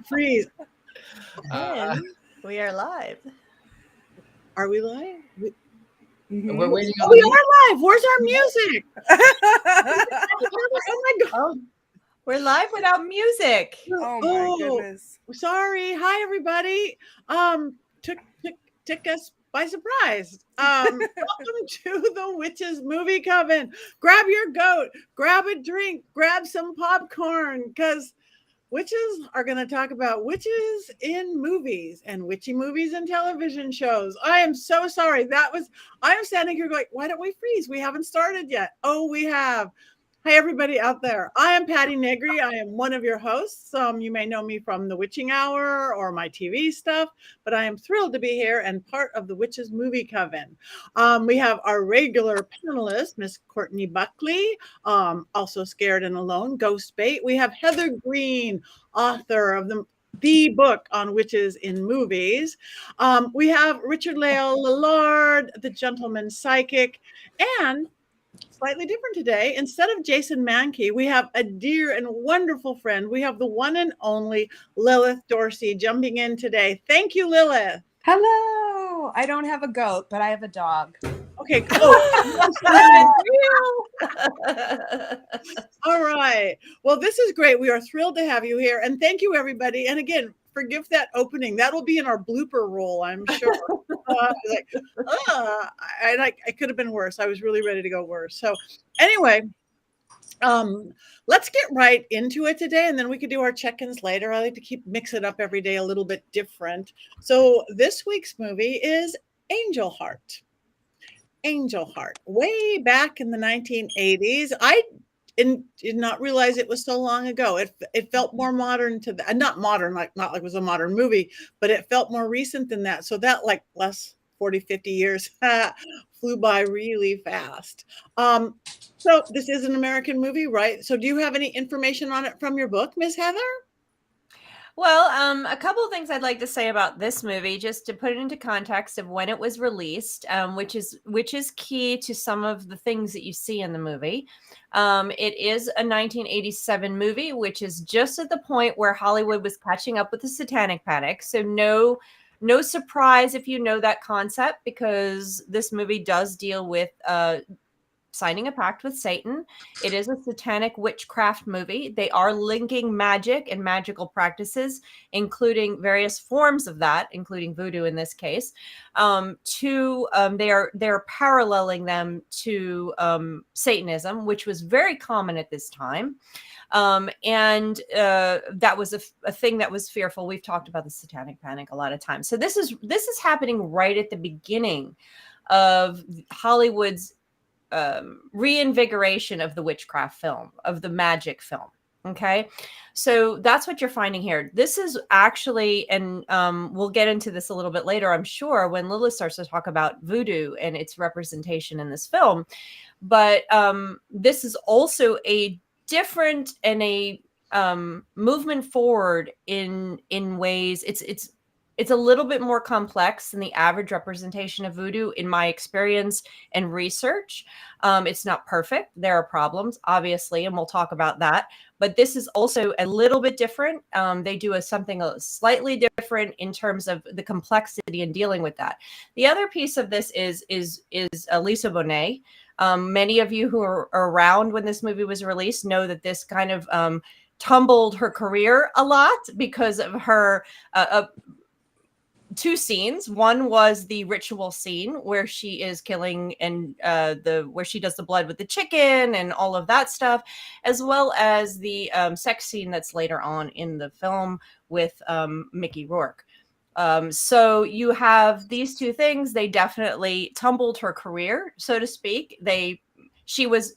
Freeze. And we are live. Are we live? We're waiting on we are live. Where's our music? Oh my God. We're live without music. Oh my goodness. Sorry. Hi, everybody. Took us by surprise. Welcome to the Witches Movie Coven. Grab your goat, grab a drink, grab some popcorn, because witches are going to talk about witches in movies and witchy movies and television shows. I am so sorry. I'm standing here going, why don't we freeze? We haven't started yet. Oh, we have. Hi, everybody out there. I am Patti Negri. I am one of your hosts. You may know me from The Witching Hour or my TV stuff, but I am thrilled to be here and part of the Witches Movie Coven. We have our regular panelist, Miss Courtney Buckley, also Scared and Alone, Ghost Bait. We have Heather Greene, author of the book on witches in movies. We have Richard-Lael, Lillard, the gentleman psychic, and slightly different today. Instead of Jason Mankey, we have a dear and wonderful friend. We have the one and only Lilith Dorsey jumping in today. Thank you, Lilith. Hello. I don't have a goat, but I have a dog. Okay, cool. All right. Well, this is great. We are thrilled to have you here. And thank you, everybody. And again, forgive that opening. That'll be in our blooper roll, I'm sure. I could have been worse. I was really ready to go worse. So anyway, let's get right into it today, and then we could do our check-ins later. I like to mix it up every day a little bit different. So this week's movie is Angel Heart. Angel Heart. Way back in the 1980s. I did not realize it was so long ago. It felt more modern to that. Not modern, not like it was a modern movie, but it felt more recent than that. So that like less 40, 50 years flew by really fast. So this is an American movie, right? So do you have any information on it from your book, Miss Heather? Well, a couple of things I'd like to say about this movie, just to put it into context of when it was released, which is key to some of the things that you see in the movie. It is a 1987 movie, which is just at the point where Hollywood was catching up with the Satanic Panic. So no surprise if you know that concept, because this movie does deal with signing a pact with Satan. It is a satanic witchcraft movie. They are linking magic and magical practices, including various forms of that, including voodoo in this case, they're paralleling them to Satanism, which was very common at this time. And that was a thing that was fearful. We've talked about the Satanic Panic a lot of times. So this is happening right at the beginning of Hollywood's reinvigoration of the witchcraft film, of the magic film. Okay, so that's what you're finding here. This is actually, and we'll get into this a little bit later, I'm sure, when Lilith starts to talk about voodoo and its representation in this film. But this is also a different and a movement forward in ways. It's a little bit more complex than the average representation of voodoo, in my experience and research. It's not perfect. There are problems, obviously, and we'll talk about that. But this is also a little bit different. They do something slightly different in terms of the complexity in dealing with that. The other piece of this is Lisa Bonet. Many of you who are around when this movie was released know that this kind of tumbled her career a lot because of her two scenes. One was the ritual scene where she is killing and where she does the blood with the chicken and all of that stuff, as well as the sex scene that's later on in the film with Mickey Rourke. So you have these two things. They definitely tumbled her career, so to speak. She was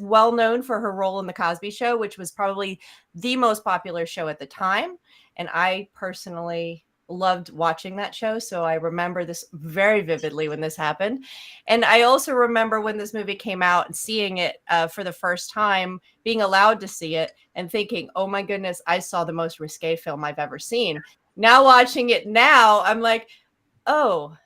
well known for her role in The Cosby Show, which was probably the most popular show at the time, and I personally loved watching that show. So I remember this very vividly when this happened. And I also remember when this movie came out and seeing it for the first time, being allowed to see it and thinking, oh my goodness, I saw the most risque film I've ever seen. Now watching it now, I'm like, oh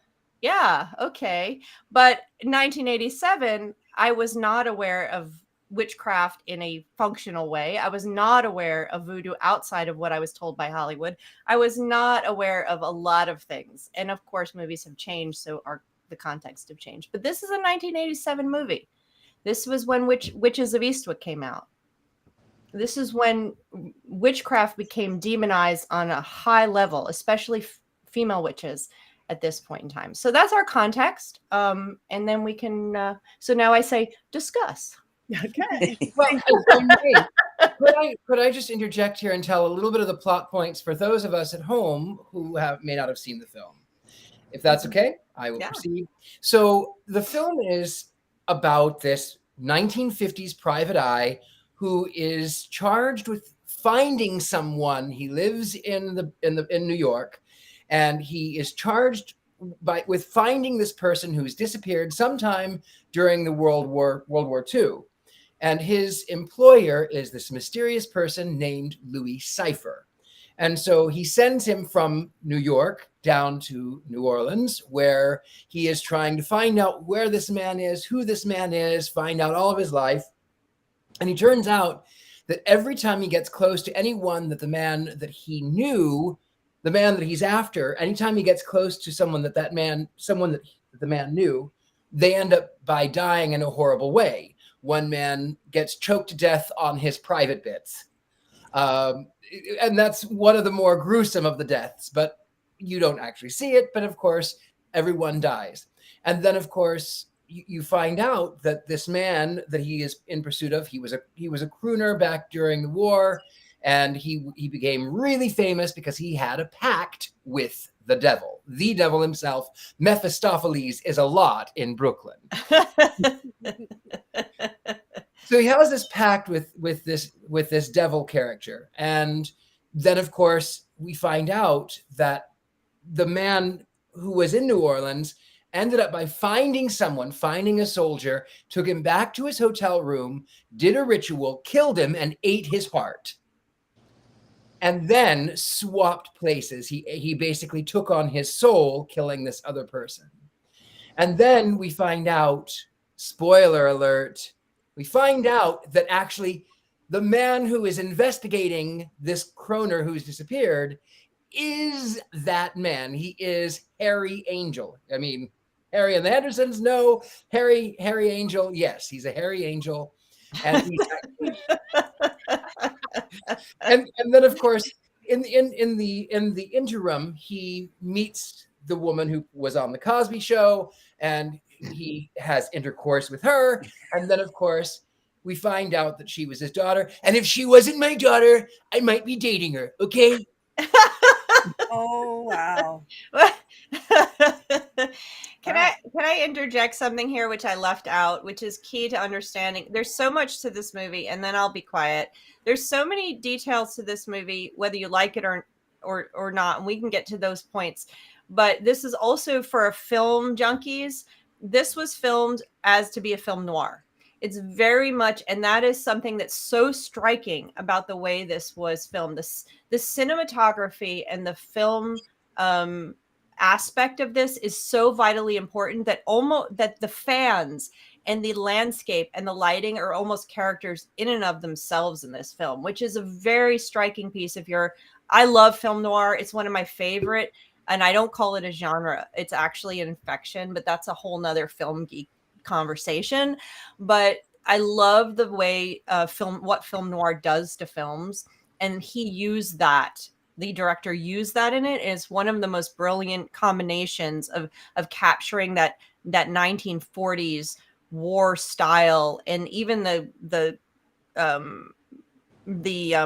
yeah, okay. But 1987, I was not aware of witchcraft in a functional way. I was not aware of voodoo outside of what I was told by Hollywood. I was not aware of a lot of things. And of course, movies have changed, so the context have changed. But this is a 1987 movie. This was when Witches of Eastwick came out. This is when witchcraft became demonized on a high level, especially female witches at this point in time. So that's our context. And then we can, so now I say, discuss. Okay. Well, could I just interject here and tell a little bit of the plot points for those of us at home who may not have seen the film? If that's okay, I will proceed. So the film is about this 1950s private eye who is charged with finding someone. He lives in New York, and he is charged with finding this person who's disappeared sometime during the World War II. And his employer is this mysterious person named Louis Cyphre. And so he sends him from New York down to New Orleans, where he is trying to find out where this man is, who this man is, find out all of his life. And he turns out that every time he gets close to anyone that the man that he knew, the man that he's after, anytime he gets close to someone that the man knew, they end up by dying in a horrible way. One man gets choked to death on his private bits. And that's one of the more gruesome of the deaths, but you don't actually see it. But of course, everyone dies. And then, of course, you find out that this man that he is in pursuit of, he was a crooner back during the war, and he became really famous because he had a pact with the devil himself. Mephistopheles is a lot in Brooklyn. So he has this pact with this devil character, and then of course we find out that the man who was in New Orleans ended up by finding a soldier, took him back to his hotel room, did a ritual, killed him, and ate his heart. And then swapped places. He basically took on his soul, killing this other person. And then we find out, spoiler alert, we find out that actually the man who is investigating this croner who's disappeared is that man. He is Harry Angel. I mean, Harry and the Hendersons, no. Harry Angel, yes, he's a Harry Angel. And he's and then of course in the interim, he meets the woman who was on the Cosby Show, and he has intercourse with her. And then of course we find out that she was his daughter. And if she wasn't my daughter, I might be dating her. Okay. Oh, wow. Can I interject something here which I left out, which is key to understanding? There's so much to this movie, and then I'll be quiet. There's so many details to this movie, whether you like it or not, and we can get to those points. But this is also for film junkies. This was filmed as to be a film noir. It's very much, and that is something that's so striking about the way this was filmed. The cinematography and the film aspect of this is so vitally important that that the fans and the landscape and the lighting are almost characters in and of themselves in this film, which is a very striking piece. I love film noir. It's one of my favorite, and I don't call it a genre. It's actually an infection, but that's a whole nother film geek conversation. But I love the way what film noir does to films, and he used that. The director used that in it. And it's one of the most brilliant combinations of capturing that 1940s war style, and even the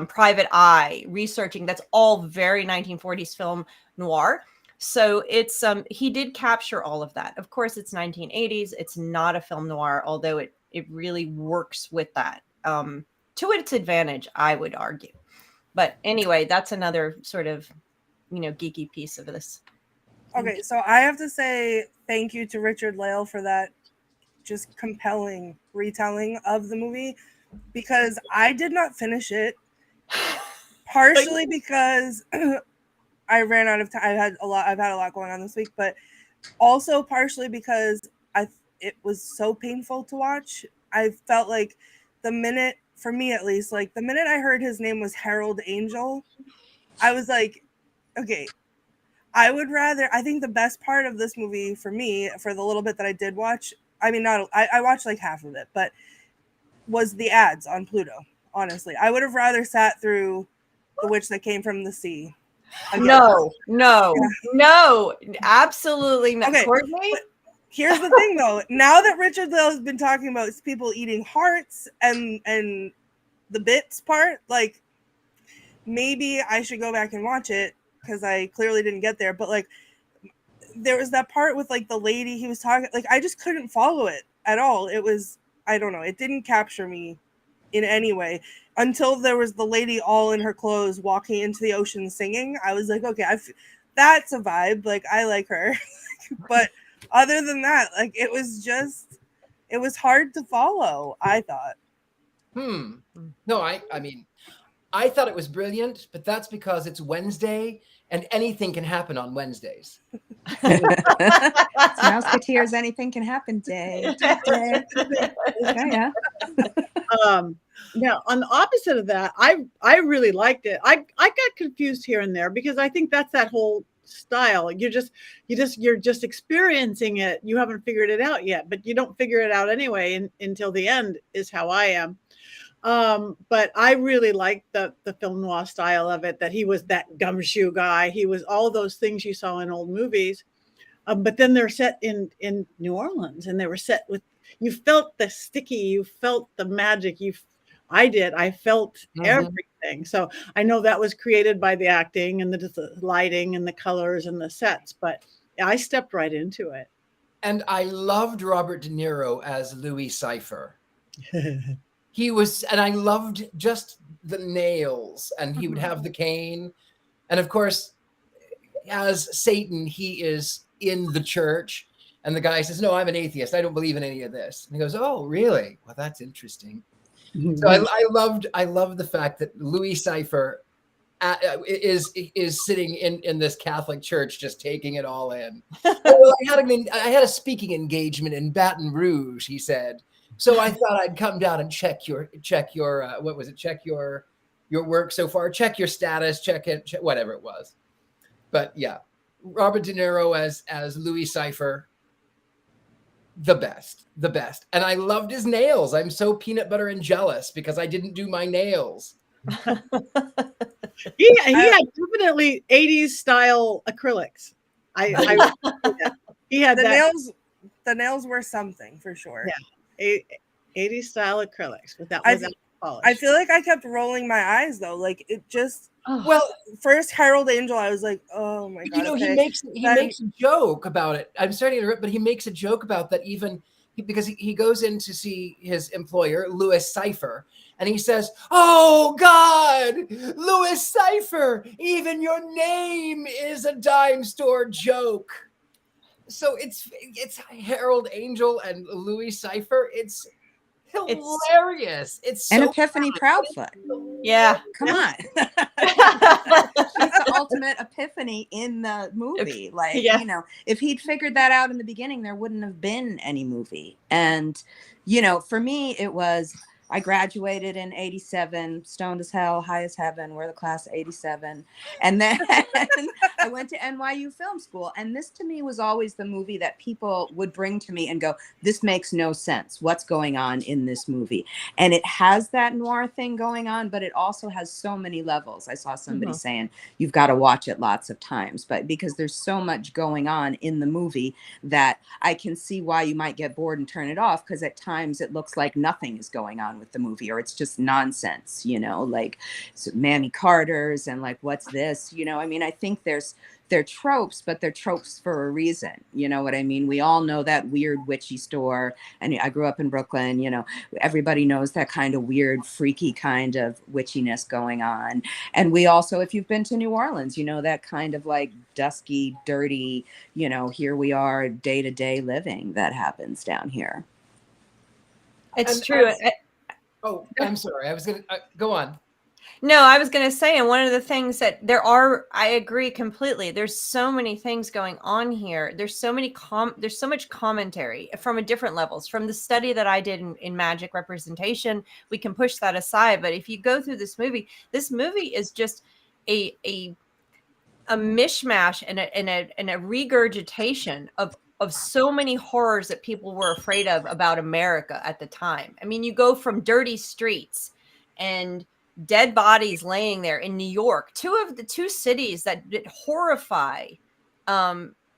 private eye researching. That's all very 1940s film noir. So it's he did capture all of that. Of course, it's 1980s. It's not a film noir, although it really works with that to its advantage, I would argue. But anyway, that's another sort of, geeky piece of this. Okay, so I have to say thank you to Richard-Lael for that just compelling retelling of the movie, because I did not finish it, partially because I ran out of time. I've had a lot going on this week, but also partially because it was so painful to watch. I felt like the minute, for me at least, like the minute I heard his name was Harold Angel, I was like, okay, I think the best part of this movie for me, for the little bit that I did watch, I mean, I watched like half of it, but was the ads on Pluto. Honestly, I would have rather sat through The Witch That Came from the Sea. Again. No, absolutely not. Okay, Courtney? Here's the thing, though. Now that Richard-Lael has been talking about people eating hearts and the bits part, like maybe I should go back and watch it because I clearly didn't get there. But like, there was that part with like the lady he was talking. Like, I just couldn't follow it at all. It was, I don't know. It didn't capture me in any way until there was the lady all in her clothes walking into the ocean singing. I was like, okay, that's a vibe. Like, I like her, but. Other than that, like it was hard to follow, I thought. No, I mean, I thought it was brilliant, but that's because it's Wednesday and anything can happen on Wednesdays. Mouseketeers, anything can happen day. Yeah. Now, on the opposite of that, I really liked it. I got confused here and there because I think that's that whole style. You're just experiencing it. You haven't figured it out yet, but you don't figure it out anyway until the end is how I am. But I really liked the film noir style of it, that he was that gumshoe guy. He was all those things you saw in old movies. But then they're set in New Orleans, and they were set with, you felt the sticky, you felt the magic. I felt everything. So I know that was created by the acting and the lighting and the colors and the sets, but I stepped right into it. And I loved Robert De Niro as Louis Cyphre. He was, and I loved just the nails, and he would have the cane. And of course, as Satan, he is in the church, and the guy says, "No, I'm an atheist. I don't believe in any of this." And he goes, "Oh, really? Well, that's interesting." So I loved the fact that Louis Cyphre is sitting in this Catholic church, just taking it all in. Well, I had a speaking engagement in Baton Rouge, he said. So I thought I'd come down and check your what was it? Check your work so far, check your status, check whatever it was. But yeah, Robert De Niro as Louis Cyphre. The best. And I loved his nails. I'm so peanut butter and jealous because I didn't do my nails. He had definitely 80s style acrylics. He had the nails were something for sure. Yeah. 80s style acrylics without polish. I feel like I kept rolling my eyes though. Like it just well, first Harold Angel, I was like, oh my god. You know, okay. he makes a joke about it. I'm sorry to interrupt, but he makes a joke about that because he goes in to see his employer, Louis Cyphre, and he says, "Oh God, Louis Cyphre, even your name is a dime store joke." So it's Harold Angel and Louis Cyphre. It's hilarious. It's an so Epiphany Proudfoot. Yeah, come on. She's the ultimate Epiphany in the movie. Like, you know, if he'd figured that out in the beginning, there wouldn't have been any movie. And, you know, for me, it was, I graduated in 87, stoned as hell, high as heaven. We're the class of 87. And then I went to NYU Film School. And this to me was always the movie that people would bring to me and go, this makes no sense. What's going on in this movie? And it has that noir thing going on, but it also has so many levels. I saw somebody saying, you've got to watch it lots of times, but because there's so much going on in the movie that I can see why you might get bored and turn it off. Because at times it looks like nothing is going on with the movie, or it's just nonsense, you know, like Mammy Carter's and like, what's this, you know? I mean, I think they're tropes, but they're tropes for a reason. You know what I mean? We all know that weird witchy store, and I grew up in Brooklyn, you know, everybody knows that kind of weird, freaky kind of witchiness going on. And we also, if you've been to New Orleans, you know, that kind of like dusky, dirty, you know, here we are, day-to-day living that happens down here. It's true. I'm sorry. I was going to go on. No, I was going to say, and one of the things that I agree completely. There's so many things going on here. There's so many there's so much commentary from different levels. From the study that I did in magic representation, we can push that aside. But if you go through this movie is just a mishmash and a regurgitation of so many horrors that people were afraid of about America at the time. I mean, you go from dirty streets and dead bodies laying there in New York, two cities that horrify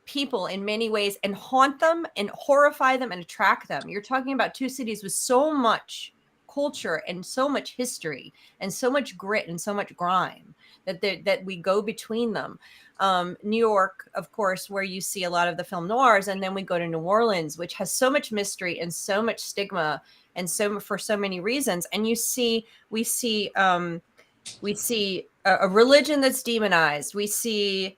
people in many ways and haunt them and horrify them and attract them. You're talking about two cities with so much culture and so much history and so much grit and so much grime that we go between them. New York, of course, where you see a lot of the film noirs, and then we go to New Orleans, which has so much mystery and so much stigma, and for so many reasons. And we see a religion that's demonized. We see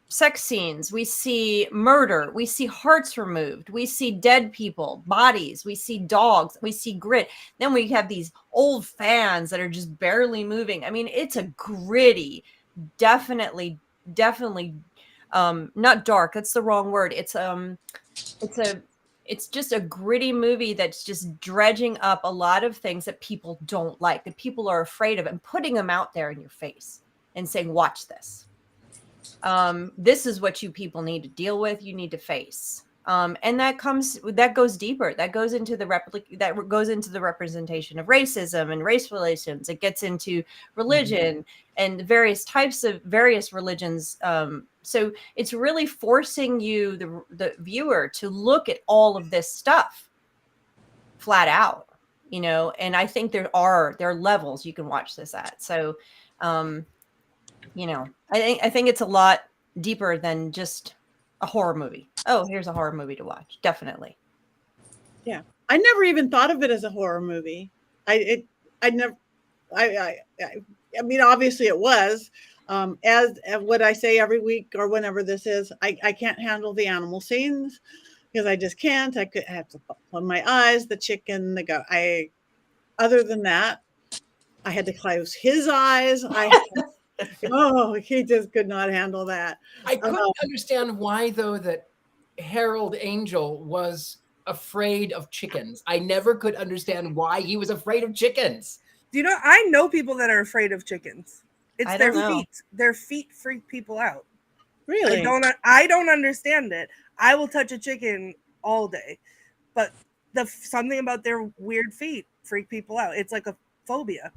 sex scenes. We see murder. We see hearts removed. We see dead people, bodies. We see dogs. We see grit. Then we have these old fans that are just barely moving. I mean, it's a gritty, definitely not dark. That's the wrong word. It's just a gritty movie that's just dredging up a lot of things that people don't like, that people are afraid of, and putting them out there in your face and saying, watch this. This is what you people need to deal with. You need to face. And that goes deeper. That goes into the representation of racism and race relations. It gets into religion and various religions. So it's really forcing you, the viewer, to look at all of this stuff flat out, and I think there are levels you can watch this at. So, I think it's a lot deeper than just a horror movie. Oh, here's a horror movie to watch. Definitely. Yeah. I never even thought of it as a horror movie. I mean, obviously it was, as what I say every week or whenever this is, I can't handle the animal scenes because I just can't. I have to close my eyes, the chicken, the goat. Other than that, I had to close his eyes. He just could not handle that. I couldn't understand why, though, that Harold Angel was afraid of chickens. I never could understand why he was afraid of chickens. I know people that are afraid of chickens. It's their feet. Their feet freak people out. Really? I don't understand it. I will touch a chicken all day, but something about their weird feet freak people out. It's like a phobia.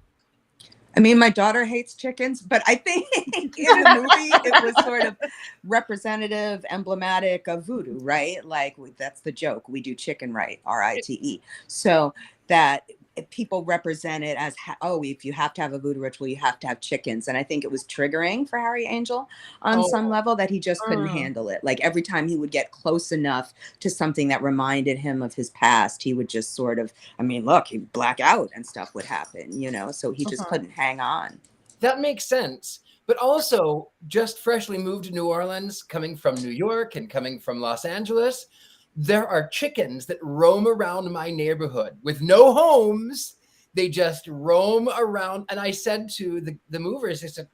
I mean, my daughter hates chickens, but I think in the movie it was sort of representative, emblematic of voodoo, right? Like that's the joke. We do chicken right, RITE. So that people represent it as, if you have to have a voodoo ritual, you have to have chickens. And I think it was triggering for Harry Angel on some level, that he just couldn't handle it. Like every time he would get close enough to something that reminded him of his past, he would just sort of, he'd black out and stuff would happen, so he just couldn't hang on. That makes sense. But also, just freshly moved to New Orleans, coming from New York and coming from Los Angeles, there are chickens that roam around my neighborhood with no homes. They just roam around. And I said to the movers, I said,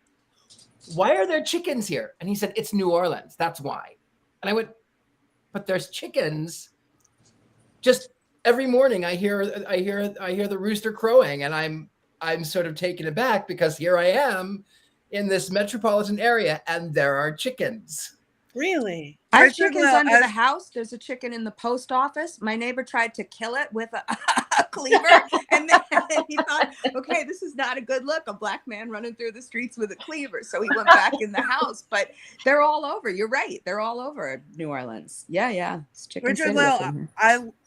why are there chickens here? And he said, it's New Orleans. That's why. And I went, but there's chickens. Just every morning I hear the rooster crowing, and I'm sort of taken aback because here I am in this metropolitan area and there are chickens. Really? I have chickens under the house. There's a chicken in the post office. My neighbor tried to kill it with a cleaver. And then he thought, okay, this is not a good look. A black man running through the streets with a cleaver. So he went back in the house. But they're all over. You're right. They're all over New Orleans. Yeah. It's chicken Richard-Lael,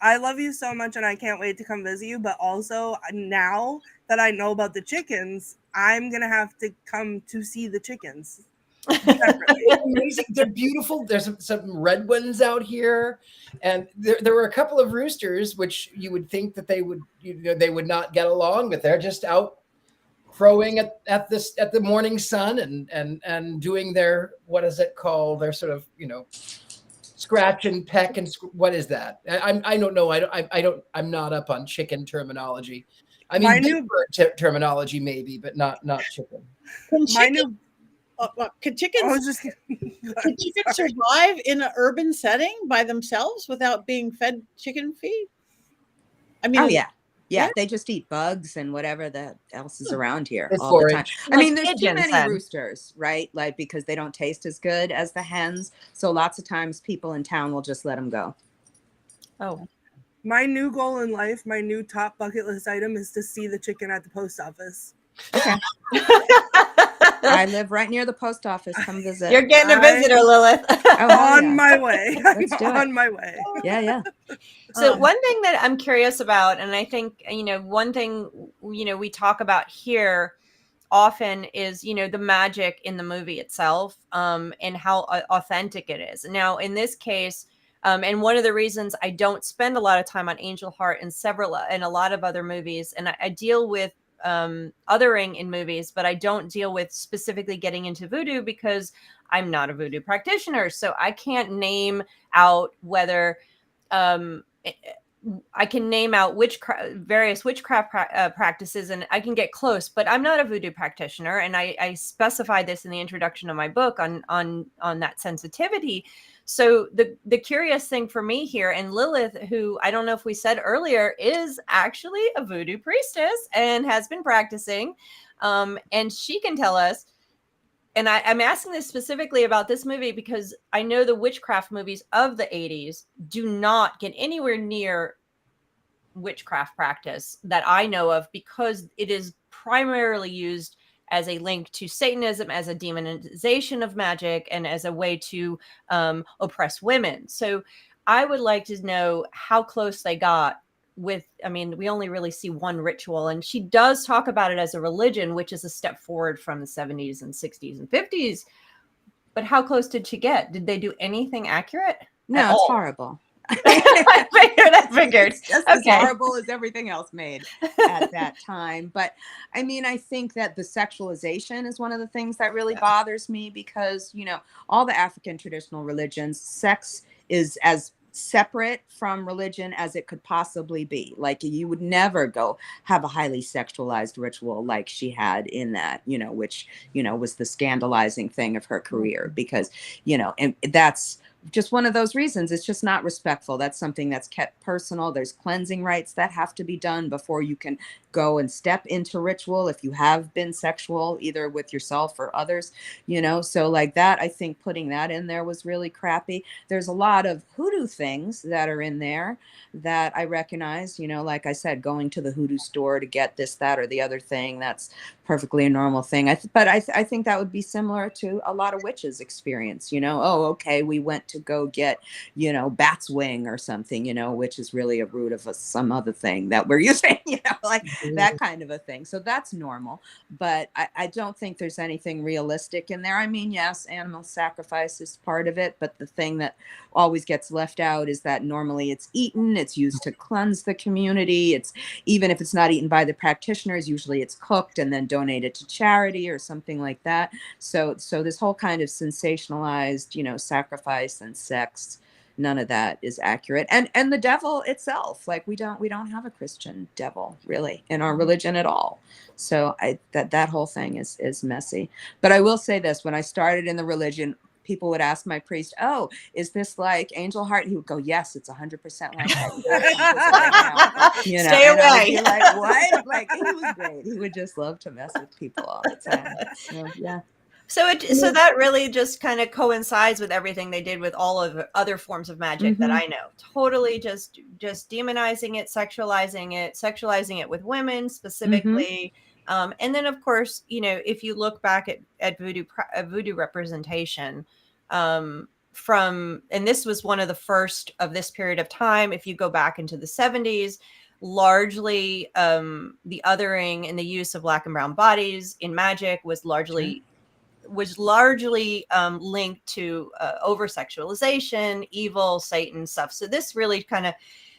I love you so much, and I can't wait to come visit you. But also, now that I know about the chickens, I'm going to have to come to see the chickens. Amazing. They're beautiful. There's some red ones out here, and there were a couple of roosters which you would think that they would not get along, but they're just out crowing at the morning sun and doing their, what is it called, their sort of scratch and peck and what is that? I don't know. I'm not up on chicken terminology. I mean, terminology maybe, but not chicken. Can chickens survive in an urban setting by themselves without being fed chicken feed? I mean, oh yeah, they just eat bugs and whatever that else is around here all the time. I mean, there's too many roosters, right? Like, because they don't taste as good as the hens. So lots of times people in town will just let them go. Oh. My new goal in life, my new top bucket list item is to see the chicken at the post office. Okay. I live right near the post office. Come visit. You're getting a visitor, Lilith. On my way. On my way. Yeah. So one thing that I'm curious about, and I think, one thing, we talk about here often is, the magic in the movie itself, and how authentic it is. Now, in this case, and one of the reasons I don't spend a lot of time on Angel Heart and a lot of other movies, and I deal with othering in movies, but I don't deal with specifically getting into voodoo because I'm not a voodoo practitioner. So I can't name out whether I can name out various witchcraft practices, and I can get close, but I'm not a voodoo practitioner. And I specify this in the introduction of my book on that sensitivity. So the curious thing for me here, and Lilith, who I don't know if we said earlier, is actually a voodoo priestess and has been practicing. And she can tell us, and I'm asking this specifically about this movie because I know the witchcraft movies of the 80s do not get anywhere near witchcraft practice that I know of, because it is primarily used as a link to Satanism, as a demonization of magic, and as a way to oppress women. So I would like to know how close they got with, we only really see one ritual, and she does talk about it as a religion, which is a step forward from the 70s and 60s and 50s. But how close did she get? Did they do anything accurate? No, it's horrible. I figured. It's just as horrible as everything else made at that time. But I think that the sexualization is one of the things that really bothers me, because, all the African traditional religions, sex is as separate from religion as it could possibly be. Like, you would never go have a highly sexualized ritual like she had in that, which, was the scandalizing thing of her career, because, and that's just one of those reasons. It's just not respectful. That's something that's kept personal. There's cleansing rites that have to be done before you can go and step into ritual if you have been sexual, either with yourself or others, so like that, I think putting that in there was really crappy. There's a lot of hoodoo things that are in there that I recognize, like I said, going to the hoodoo store to get this, that, or the other thing, that's perfectly a normal thing. But I think that would be similar to a lot of witches' experience, we went to go get, bat's wing or something, which is really a root of some other thing that we're using, that kind of a thing. So that's normal. But I don't think there's anything realistic in there. Yes, animal sacrifice is part of it. But the thing that always gets left out is that normally it's eaten. It's used to cleanse the community. It's, even if it's not eaten by the practitioners, usually it's cooked and then donated to charity or something like that. So this whole kind of sensationalized, sacrifice and sex, none of that is accurate. And the devil itself, like, we don't have a Christian devil really in our religion at all. So that whole thing is messy. But I will say this: when I started in the religion, people would ask my priest, "Oh, is this like Angel Heart?" He would go, "Yes, it's 100% like that." Stay away. I would be like, what? Like, he was great. He would just love to mess with people all the time. So, yeah. So that really just kind of coincides with everything they did with all of the other forms of magic that I know. Totally just demonizing it, sexualizing it with women specifically. And then, of course, if you look back at voodoo representation and this was one of the first of this period of time. If you go back into the 70s, largely the othering and the use of black and brown bodies in magic was largely linked to over-sexualization, evil, Satan stuff. So this really kind of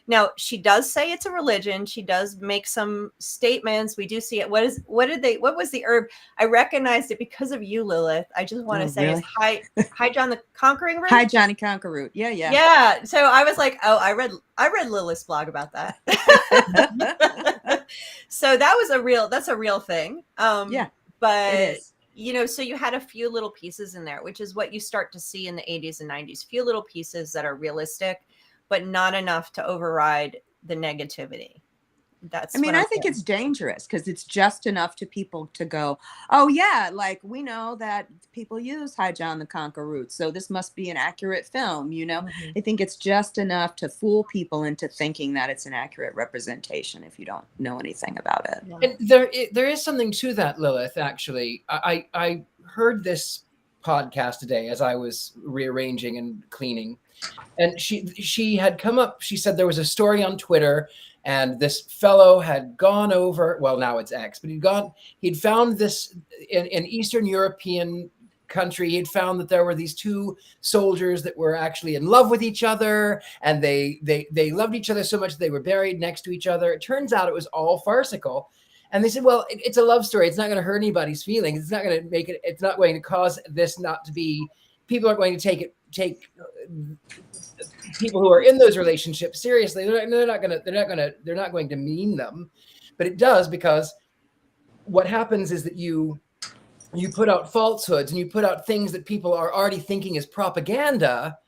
Now, she does say it's a religion. She does make some statements. We do see it. What was the herb? I recognized it because of you, Lilith. I just want to say really? It's Hi John the Conquering Root. Hi Johnny Conquer Root. Yeah. Yeah. So I was like, oh, I read Lilith's blog about that. So that's a real thing. Yeah. But it is. so you had a few little pieces in there, which is what you start to see in the 80s and 90s. Few little pieces that are realistic, but not enough to override the negativity. I think it's dangerous because it's just enough to people to go, oh yeah, like we know that people use Hi John the Conquer Root, so this must be an accurate film, Mm-hmm. I think it's just enough to fool people into thinking that it's an accurate representation if you don't know anything about it. And there is something to that, Lilith, actually. I heard this podcast today as I was rearranging and cleaning, and she had come up, she said there was a story on Twitter, and this fellow had gone over, well, now it's X, but he'd found this in Eastern European country. He'd found that there were these two soldiers that were actually in love with each other, and they loved each other so much they were buried next to each other. It turns out it was all farcical. And they said, well, it's a love story. It's not going to hurt anybody's feelings. It's not going to make it, it's not going to cause this not to be, people aren't going to take people who are in those relationships seriously. They're not going to mean them, but it does, because what happens is that you put out falsehoods and you put out things that people are already thinking is propaganda,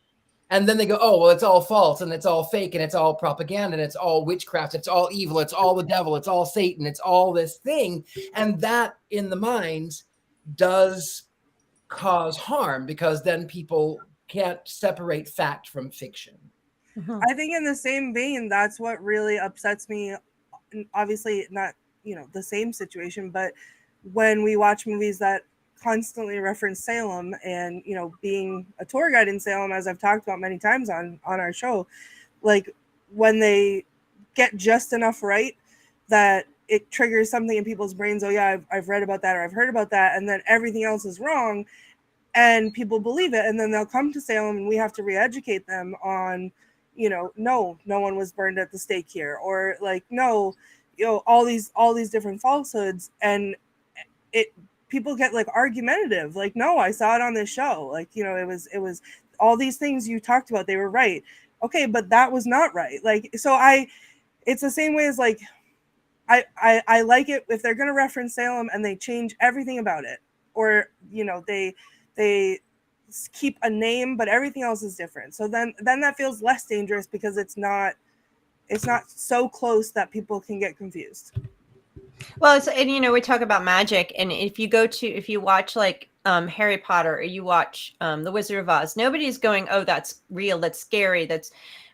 and then they go, oh, well, it's all false and it's all fake and it's all propaganda and it's all witchcraft, it's all evil, it's all the devil, it's all Satan, it's all this thing, and that in the minds does cause harm, because then people can't separate fact from fiction. I think in the same vein, that's what really upsets me. Obviously not, the same situation, but when we watch movies that constantly reference Salem and, being a tour guide in Salem, as I've talked about many times on our show, like when they get just enough right that it triggers something in people's brains. Oh yeah, I've read about that, or I've heard about that. And then everything else is wrong and people believe it. And then they'll come to Salem and we have to re-educate them on, no one was burned at the stake here, or like, no, all these different falsehoods. And people get like argumentative, like, no, I saw it on this show. Like, it was all these things you talked about, they were right. Okay, but that was not right. Like, so it's the same way as like, I like it if they're going to reference Salem and they change everything about it, or, they keep a name, but everything else is different. So then that feels less dangerous, because it's not so close that people can get confused. Well, we talk about magic, and if you watch like Harry Potter, or you watch The Wizard of Oz, nobody's going, oh, that's real, that's scary,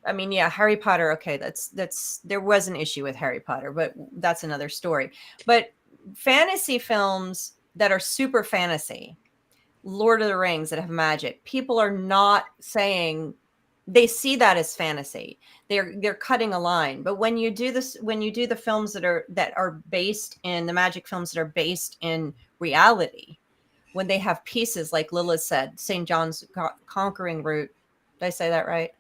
Harry Potter, okay, that's there was an issue with Harry Potter, but that's another story. But fantasy films that are super fantasy, Lord of the Rings, that have magic, people are not saying, they see that as fantasy. They're cutting a line. But when you do the films that are based in the magic films that are based in reality, when they have pieces like Lilith said, St. John's Conquering Root. Did I say that right?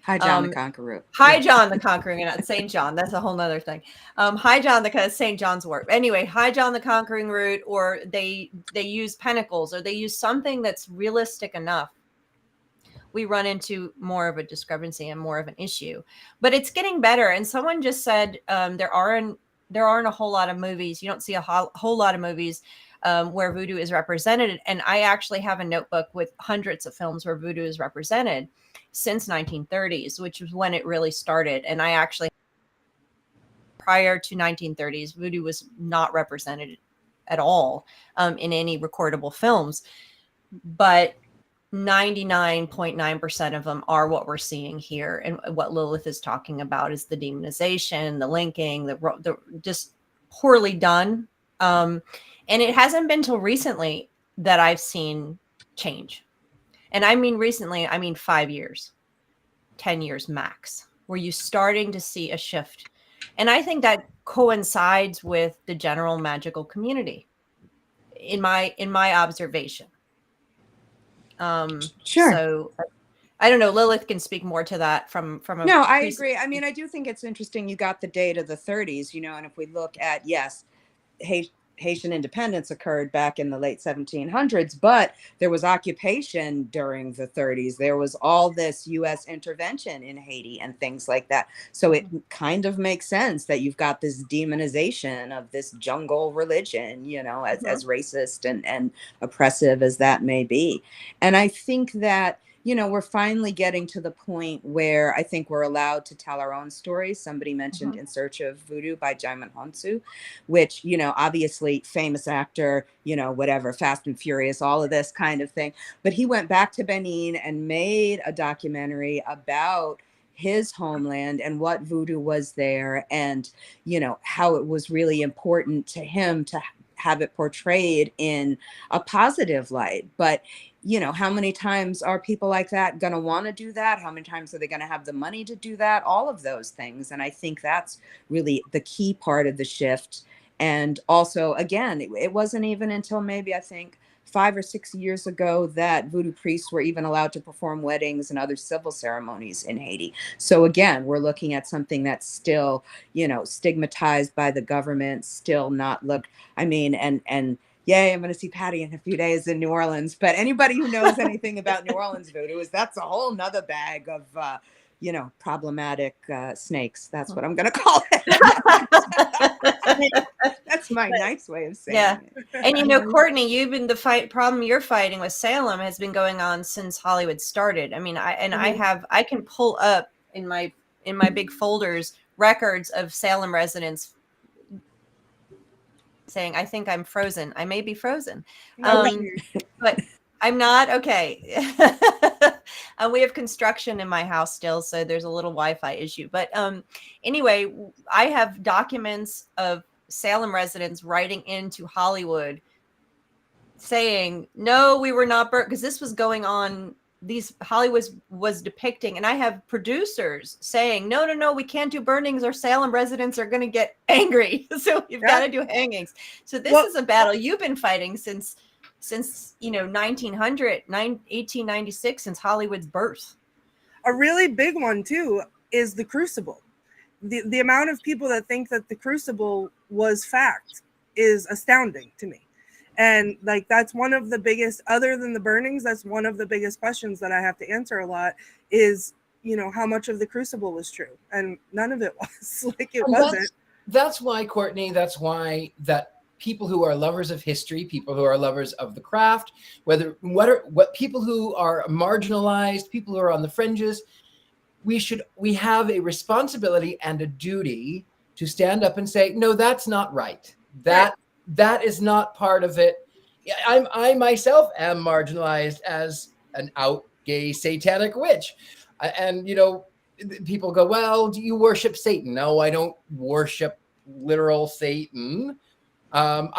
Hi John the Conquer Root. Hi John the Conquering, not St. John. That's a whole nother thing. Hi John the St. John's wort. Anyway, Hi John the Conquering Root, or they use pentacles, or they use something that's realistic enough. We run into more of a discrepancy and more of an issue, but it's getting better. And someone just said there aren't a whole lot of movies. You don't see a whole lot of movies where voodoo is represented. And I actually have a notebook with hundreds of films where voodoo is represented since 1930s, which was when it really started. And I actually, prior to 1930s, voodoo was not represented at all in any recordable films, but 99.9% of them are what we're seeing here. And what Lilith is talking about is the demonization, the linking, the just poorly done. And it hasn't been till recently that I've seen change. And I mean recently, I mean 5 years, 10 years max, where you're starting to see a shift. And I think that coincides with the general magical community in my observation. Sure. So I don't know. Lilith can speak more to that from a. No, I agree. I mean, I do think it's interesting. You got the date of the 30s, you know, and if we look at, yes, Haitian independence occurred back in the late 1700s, but there was occupation during the 30s. There was all this U.S. intervention in Haiti and things like that. So it kind of makes sense that you've got this demonization of this jungle religion, you know, as racist and oppressive as that may be. And I think that, you know, we're finally getting to the point where I think we're allowed to tell our own stories. Somebody mentioned In Search of Voodoo by Jaimon Hounsou, which, you know, obviously famous actor, you know, whatever, Fast and Furious, all of this kind of thing. But he went back to Benin and made a documentary about his homeland and what voodoo was there, and, you know, how it was really important to him to have it portrayed in a positive light. But you know, how many times are people like that going to want to do that? How many times are they going to have the money to do that? All of those things. And I think that's really the key part of the shift. And also, again, it wasn't even until maybe, I think, 5 or 6 years ago that voodoo priests were even allowed to perform weddings and other civil ceremonies in Haiti. So again, we're looking at something that's still, you know, stigmatized by the government, still not looked, I mean, and yay, I'm going to see Patti in a few days in New Orleans. But anybody who knows anything about New Orleans voodoo that's a whole nother bag of, you know, problematic snakes. That's what I'm going to call it. That's my nice way of saying it. And, you know, Courtney, you've been problem you're fighting with Salem has been going on since Hollywood started. I mean, I can pull up in my big folders records of Salem residents saying, I think I'm frozen. I may be frozen. But I'm not. Okay. We have construction in my house still, so there's a little Wi-Fi issue. But anyway, I have documents of Salem residents writing into Hollywood saying, no, we were not burnt, because this was going on. Hollywood was depicting, and I have producers saying, no, we can't do burnings or Salem residents are going to get angry. So we've got to do hangings. So this is a battle you've been fighting since, you know, 1896, since Hollywood's birth. A really big one too is the Crucible. The amount of people that think that the Crucible was fact is astounding to me. And like, that's one of the biggest, other than the burnings, that's one of the biggest questions that I have to answer a lot is, you know, how much of the Crucible was true? And none of it was. Like, it wasn't. That's why, Courtney, that's why that people who are lovers of history, people who are lovers of the craft, what people who are marginalized, people who are on the fringes, we have a responsibility and a duty to stand up and say, no, that's not right. That is not part of it. I myself am marginalized as an out gay satanic witch. And, you know, people go, well, do you worship Satan? No, I don't worship literal Satan. I'm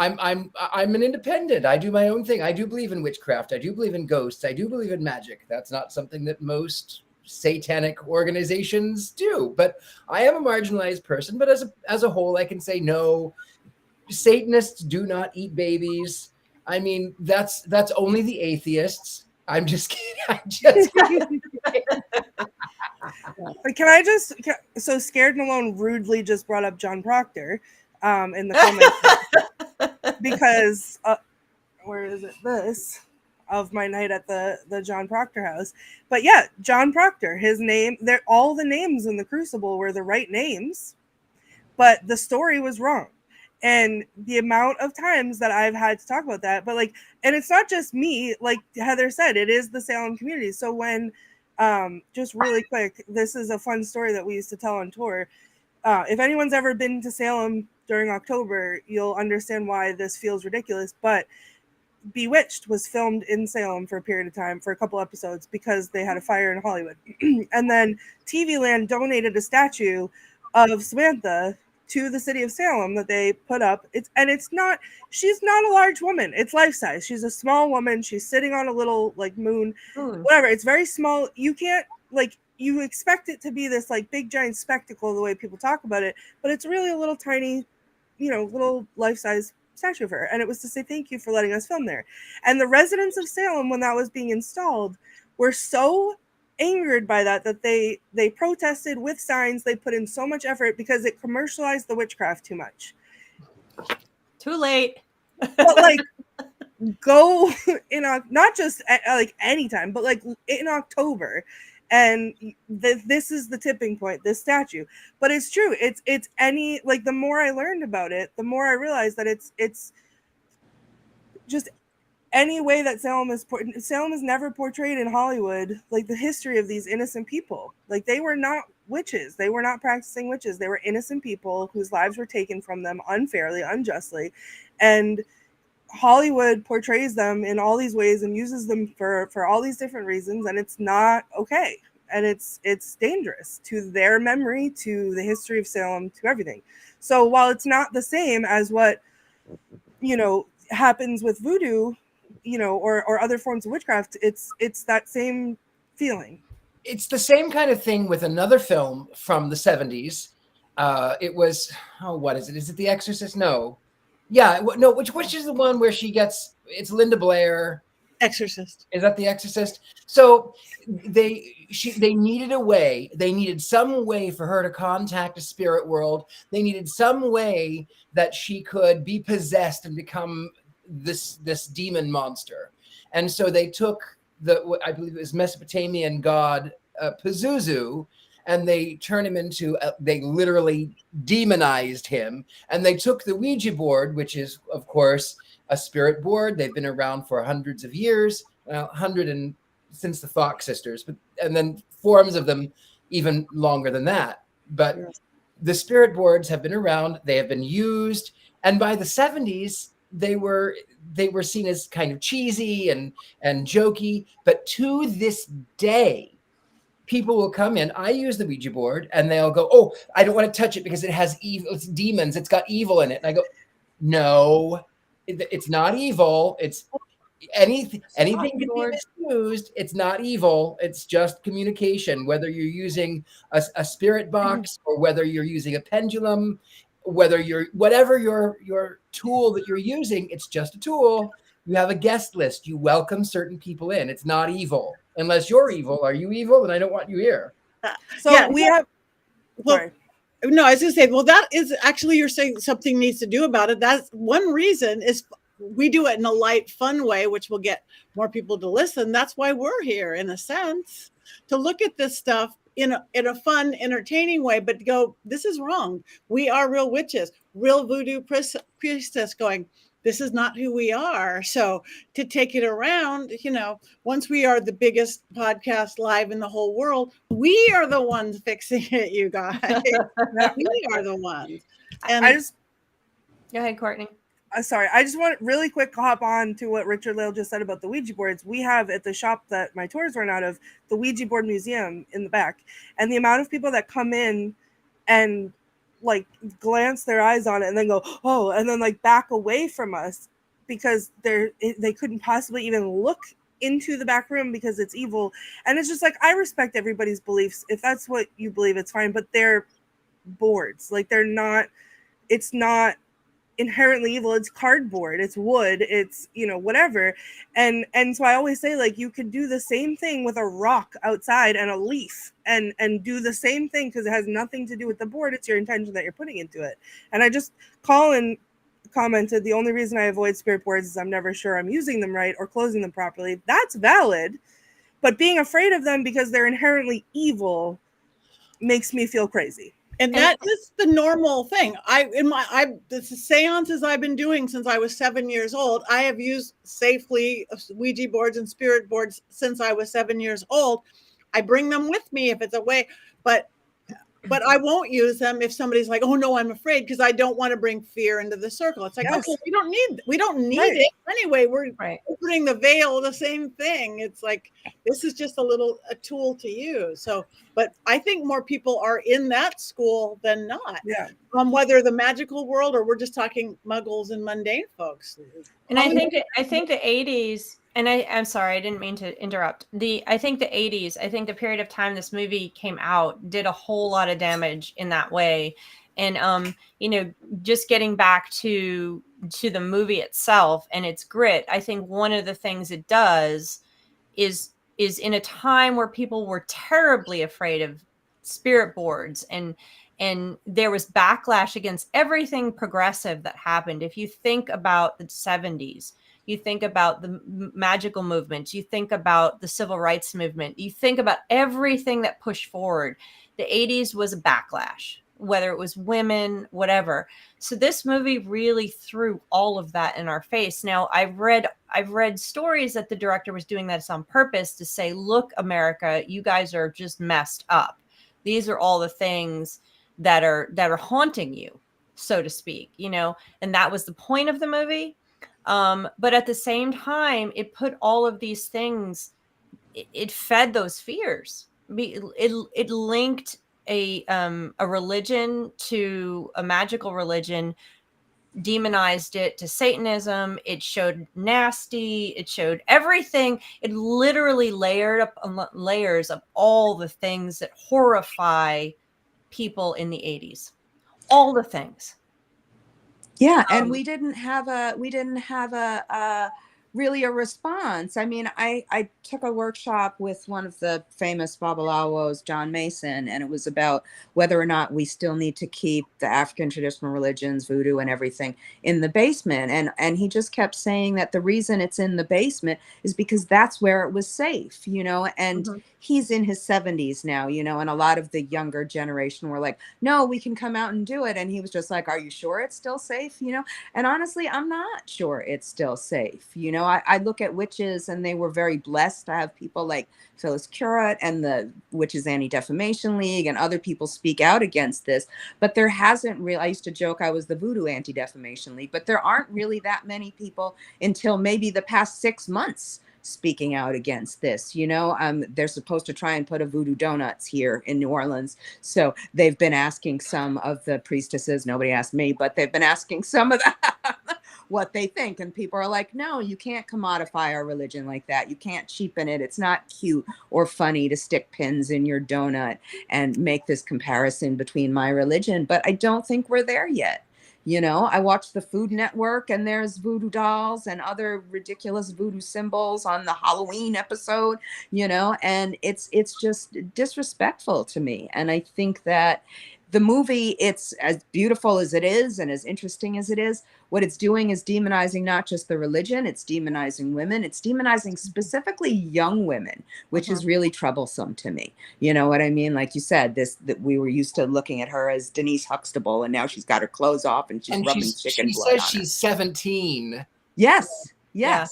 an independent. I do my own thing. I do believe in witchcraft. I do believe in ghosts. I do believe in magic. That's not something that most satanic organizations do. But I am a marginalized person. But as a whole, I can say no. Satanists do not eat babies. I mean, that's only the atheists. I'm just kidding. But so Scared and Alone rudely just brought up John Proctor in the comments because where is it? This of my night at the John Proctor house. But yeah, John Proctor, his name, all the names in the Crucible were the right names, but the story was wrong. And the amount of times that I've had to talk about that, but like, and it's not just me, like Heather said, it is the Salem community. So when, just really quick, this is a fun story that we used to tell on tour. If anyone's ever been to Salem during October, you'll understand why this feels ridiculous, but Bewitched was filmed in Salem for a period of time, for a couple episodes, because they had a fire in Hollywood. And then TV Land donated a statue of Samantha to the city of Salem that they put up. She's not a large woman. It's life size. She's a small woman. She's sitting on a little like moon, whatever. It's very small. You can't you expect it to be this like big giant spectacle the way people talk about it, but it's really a little tiny, you know, little life size statue of her. And it was to say thank you for letting us film there. And the residents of Salem, when that was being installed, were so angered by that they protested with signs. They put in so much effort because it commercialized the witchcraft too much. Too late. But like, go in not just like anytime, but like in October, and this is the tipping point, this statue. But it's true, it's any, like, the more I learned about it, the more I realized that it's just any way that Salem is never portrayed in Hollywood, like the history of these innocent people. Like, they were not witches, they were not practicing witches, they were innocent people whose lives were taken from them unfairly, unjustly, and Hollywood portrays them in all these ways and uses them for all these different reasons, and it's not okay, and it's dangerous to their memory, to the history of Salem, to everything. So while it's not the same as what, you know, happens with voodoo, you know, or other forms of witchcraft, it's that same feeling. It's the same kind of thing with another film from the 70s. It was, what is it? Is it The Exorcist? No. Yeah, no, which is the one where it's Linda Blair. Exorcist. Is that The Exorcist? So they needed some way for her to contact a spirit world. They needed some way that she could be possessed and become this demon monster. And so they took I believe it was Mesopotamian god Pazuzu, and they turned him into, they literally demonized him. And they took the Ouija board, which is, of course, a spirit board. They've been around for hundreds of years, since the Fox sisters, and then forms of them even longer than that. But the spirit boards have been around. They have been used. And by the 70s, they were seen as kind of cheesy and jokey. But to this day, people will come in. I use the Ouija board, and they'll go, "Oh, I don't want to touch it because it has evil. It's demons. It's got evil in it." And I go, "No, it's not evil. It's anything can be misused. It's not evil. It's just communication. Whether you're using a spirit box or whether you're using a pendulum, whatever your tool that you're using, it's just a tool. You have a guest list. You welcome certain people in. It's not evil." Unless you're evil. Are you evil? Then I don't want you here. So yeah, we have. Well, no, I was going to say, well, that is actually, you're saying something needs to do about it. That's one reason is we do it in a light, fun way, which will get more people to listen. That's why we're here, in a sense, to look at this stuff in a fun, entertaining way, but go, this is wrong. We are real witches, real voodoo priestess going, this is not who we are. So to take it around, you know, once we are the biggest podcast live in the whole world, we are the ones fixing it, you guys. We are the ones. And go ahead, Courtney. Sorry, I just want really quick to hop on to what Richard-Lael just said about the Ouija boards. We have at the shop that my tours run out of, the Ouija board museum in the back, and the amount of people that come in and like glance their eyes on it and then go, oh, and then like back away from us because they couldn't possibly even look into the back room because it's evil. And it's just like, I respect everybody's beliefs. If that's what you believe, it's fine, but they're boards. Like, it's not inherently evil. It's cardboard, it's wood, it's, you know, whatever. And so I always say, like, you could do the same thing with a rock outside and a leaf and do the same thing, because it has nothing to do with the board. It's your intention that you're putting into it. And I just Colin commented, the only reason I avoid spirit boards is I'm never sure I'm using them right or closing them properly. That's valid, but being afraid of them because they're inherently evil makes me feel crazy. And that is the normal thing. The seances I've been doing since I was 7 years old, I have used safely Ouija boards and spirit boards since I was 7 years old. I bring them with me if it's a way, but I won't use them if somebody's like, oh no, I'm afraid, because I don't want to bring fear into the circle. It's like, yes. Okay, we don't need right. it anyway. We're right. Opening the veil, the same thing. It's like, this is just a tool to use. So, but I think more people are in that school than not. Yeah. Whether the magical world or we're just talking muggles and mundane folks. And I think the 80s. And I'm sorry, I didn't mean to interrupt. I think the 80s, I think the period of time this movie came out did a whole lot of damage in that way. And, just getting back to the movie itself and its grit, I think one of the things it does is is in a time where people were terribly afraid of spirit boards, and there was backlash against everything progressive that happened. If you think about the 70s, you think about the magical movement, you think about the civil rights movement, you think about everything that pushed forward. The 80s was a backlash, whether it was women, whatever. So this movie really threw all of that in our face. Now, I've read stories that the director was doing this on purpose to say, look, America, you guys are just messed up. These are all the things that are haunting you, so to speak, you know, and that was the point of the movie. But at the same time, it put all of these things, it fed those fears. It linked a religion to a magical religion, demonized it to Satanism. It showed nasty. It showed everything. It literally layered up layers of all the things that horrify people in the 80s. All the things. Yeah, and we didn't have a really a response. I mean, I took a workshop with one of the famous Babalawos, John Mason, and it was about whether or not we still need to keep the African traditional religions, voodoo and everything, in the basement. And he just kept saying that the reason it's in the basement is because that's where it was safe, you know, and he's in his 70s now, you know, and a lot of the younger generation were like, no, we can come out and do it. And he was just like, are you sure it's still safe? You know, and honestly, I'm not sure it's still safe. You know, I look at witches, and they were very blessed to have people like Phyllis Curott and the Witches Anti-Defamation League and other people speak out against this. But there hasn't really, I used to joke I was the Voodoo Anti-Defamation League, but there aren't really that many people until maybe the past 6 months speaking out against this. You know, they're supposed to try and put a Voodoo Donuts here in New Orleans. So they've been asking some of the priestesses, nobody asked me, but they've been asking some of them what they think. And people are like, no, you can't commodify our religion like that. You can't cheapen it. It's not cute or funny to stick pins in your donut and make this comparison between my religion. But I don't think we're there yet. You know, I watch the Food Network, and there's voodoo dolls and other ridiculous voodoo symbols on the Halloween episode, you know, and it's just disrespectful to me. And I think that the movie, it's as beautiful as it is and as interesting as it is, what it's doing is demonizing not just the religion, it's demonizing women, it's demonizing specifically young women, which is really troublesome to me. You know what I mean? Like you said, that we were used to looking at her as Denise Huxtable, and now she's got her clothes off and she's rubbing chicken blood on her. She says she's 17. Yes. Yeah.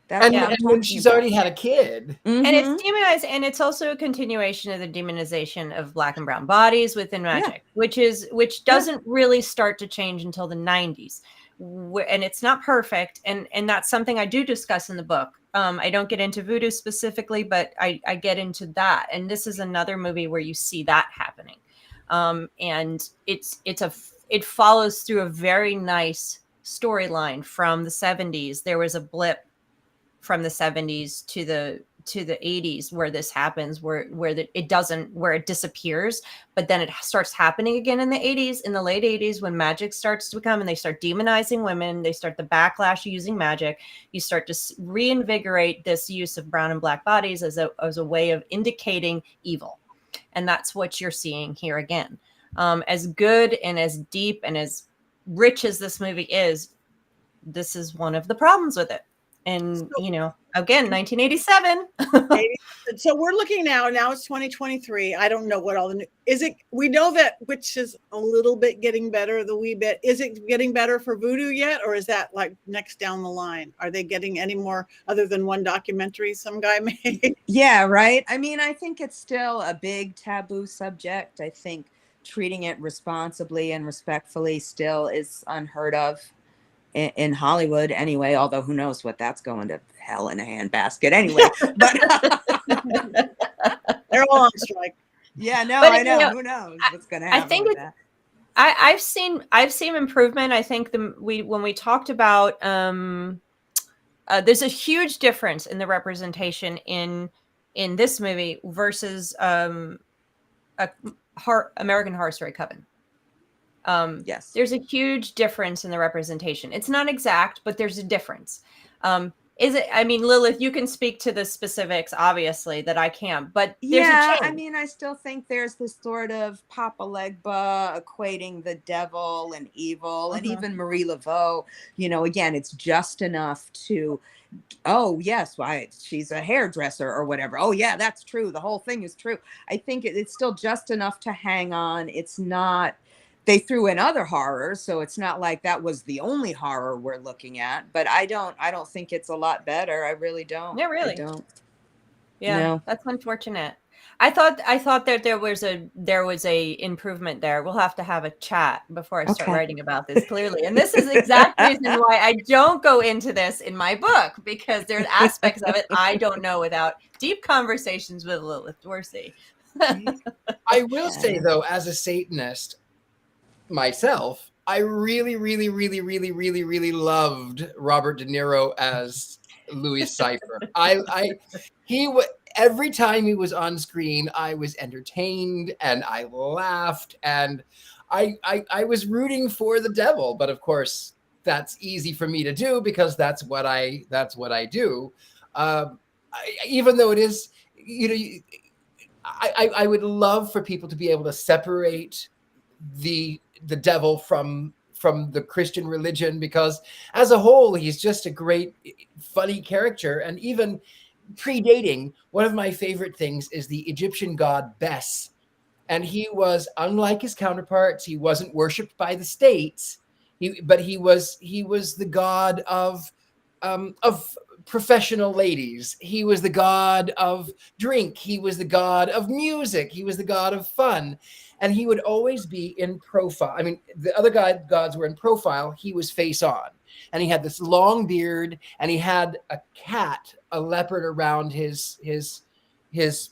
That's and when she's already had a kid. And it's demonized, and it's also a continuation of the demonization of Black and brown bodies within magic, which doesn't really start to change until the 90s. And it's not perfect, and that's something I do discuss in the book. I don't get into voodoo specifically, but I get into that. And this is another movie where you see that happening. And it follows through a very nice storyline from the 70s. There was a blip from the 70s to the 80s where this happens, where it disappears, but then it starts happening again in the 80s, in the late 80s, when magic starts to come and they start demonizing women. They start the backlash using magic. You start to reinvigorate this use of brown and black bodies as a way of indicating evil. And that's what you're seeing here again. As good and as deep and as rich as this movie is, this is one of the problems with it. And, you know, again, 1987. So we're looking now it's 2023. I don't know what all the new, we know that which is a little bit getting better, the wee bit. Is it getting better for voodoo yet? Or is that like next down the line? Are they getting any more other than one documentary some guy made? Yeah, right. I mean, I think it's still a big taboo subject. I think treating it responsibly and respectfully still is unheard of in Hollywood anyway, although who knows what that's going to hell in a handbasket anyway. But they're all on strike. Yeah, no, I know. Who knows what's going to happen? I think with that. I've seen improvement. I think when we talked about there's a huge difference in the representation in this movie versus American Horror Story Coven. Yes, there's a huge difference in the representation. It's not exact, but there's a difference. Is it? I mean, Lilith, you can speak to the specifics, obviously, that I can't. But there's yeah, a change. I mean, I still think there's this sort of Papa Legba equating the devil and evil, and even Marie Laveau. You know, again, it's just enough to, oh yes, why she's a hairdresser or whatever. Oh yeah, that's true. The whole thing is true. I think it's still just enough to hang on. It's not. They threw in other horrors, so it's not like that was the only horror we're looking at. But I don't think it's a lot better. I really don't. Yeah, really. I don't. Yeah, no. That's unfortunate. I thought that there was a improvement there. We'll have to have a chat before I start writing about this clearly. And this is the exact reason why I don't go into this in my book, because there's aspects of it I don't know without deep conversations with Lilith Dorsey. I will say though, as a Satanist myself, I really, really, really, really, really, really loved Robert De Niro as Louis Cyphre. Every time he was on screen, I was entertained and I laughed and I was rooting for the devil. But of course, that's easy for me to do because that's what I do. Even though it is, I would love for people to be able to separate the devil from the Christian religion, because as a whole, he's just a great, funny character. And even predating, one of my favorite things is the Egyptian god Bes. And he was, unlike his counterparts, he wasn't worshipped by the states, but he was the god of professional ladies. He was the god of drink. He was the god of music. He was the god of fun. And he would always be in profile. I mean, the other gods were in profile. He was face on. And he had this long beard, and he had a cat, a leopard around his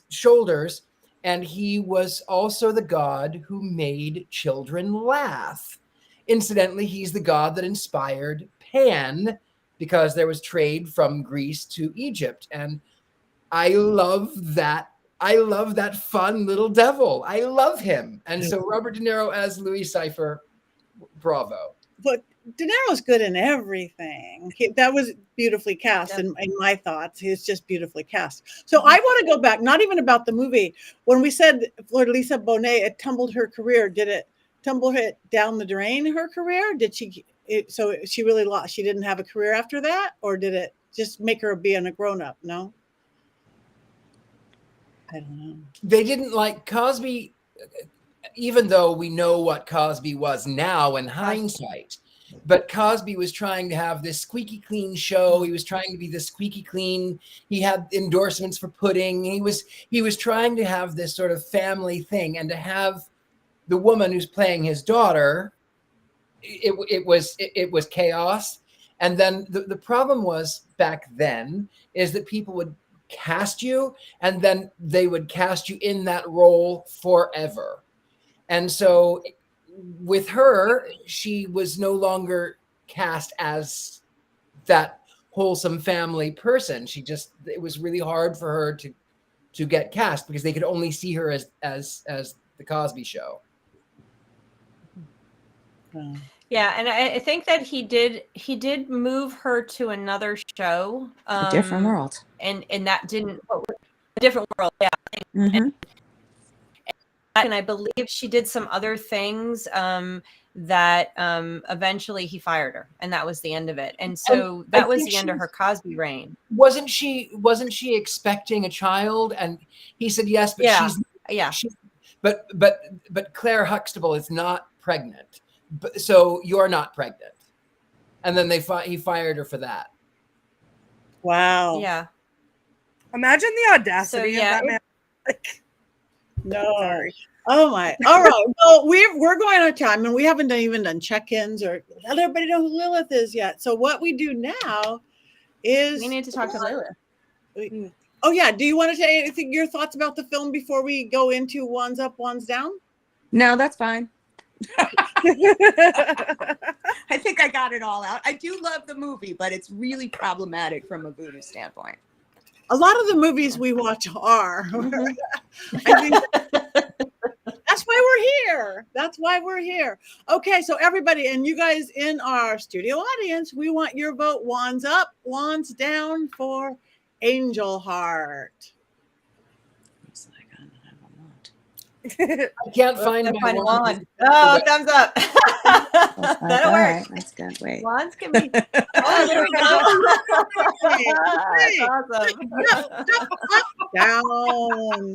shoulders. And he was also the god who made children laugh. Incidentally, he's the god that inspired Pan, because there was trade from Greece to Egypt. And I love that. I love that fun little devil. I love him. And so Robert De Niro as Louis Cyphre, bravo. But De Niro's good in everything. That was beautifully cast in my thoughts. He was just beautifully cast. So I want to go back, not even about the movie. When we said Lisa Bonet, it tumbled her career. Did it tumble it down the drain, her career? Did so she really lost? She didn't have a career after that? Or did it just make her being a grown-up? No? I don't know. They didn't like Cosby, even though we know what Cosby was now in hindsight. But Cosby was trying to have this squeaky clean show. He was trying to be this squeaky clean. He had endorsements for pudding. He was trying to have this sort of family thing, and to have the woman who's playing his daughter, it was chaos. And then the problem was back then is that people would cast you, and then they would cast you in that role forever. And so with her, she was no longer cast as that wholesome family person. It was really hard for her to get cast, because they could only see her as the Cosby Show. Yeah, and I think that he did move her to another show, A Different World, and that didn't A Different World. Yeah, mm-hmm. and I believe she did some other things that eventually he fired her, and that was the end of it. And so that was the end of her Cosby reign. Wasn't she expecting a child? And he said yes, but but Claire Huxtable is not pregnant. So you're not pregnant. And then he fired her for that. Wow. Yeah. Imagine the audacity of that man. No. Sorry. Oh my. All right. Well, we're going on time, and we haven't even done check-ins or let everybody know who Lilith is yet. So what we do now is we need to talk to Lilith. Oh yeah. Do you want to say anything, your thoughts about the film before we go into one's up, one's down? No, that's fine. I think I got it all out. I do love the movie, but it's really problematic from a voodoo standpoint. A lot of the movies we watch are. I think that's why we're here. That's why we're here. Okay, so everybody, and you guys in our studio audience, we want your vote. Wands up, wands down for Angel Heart. Looks like I don't have a wand. I can't find my Find wand. wand. Oh, thumbs up. That'll All work. right, that's good. Wait. Wands can be. Oh, there we go. That's awesome. Down.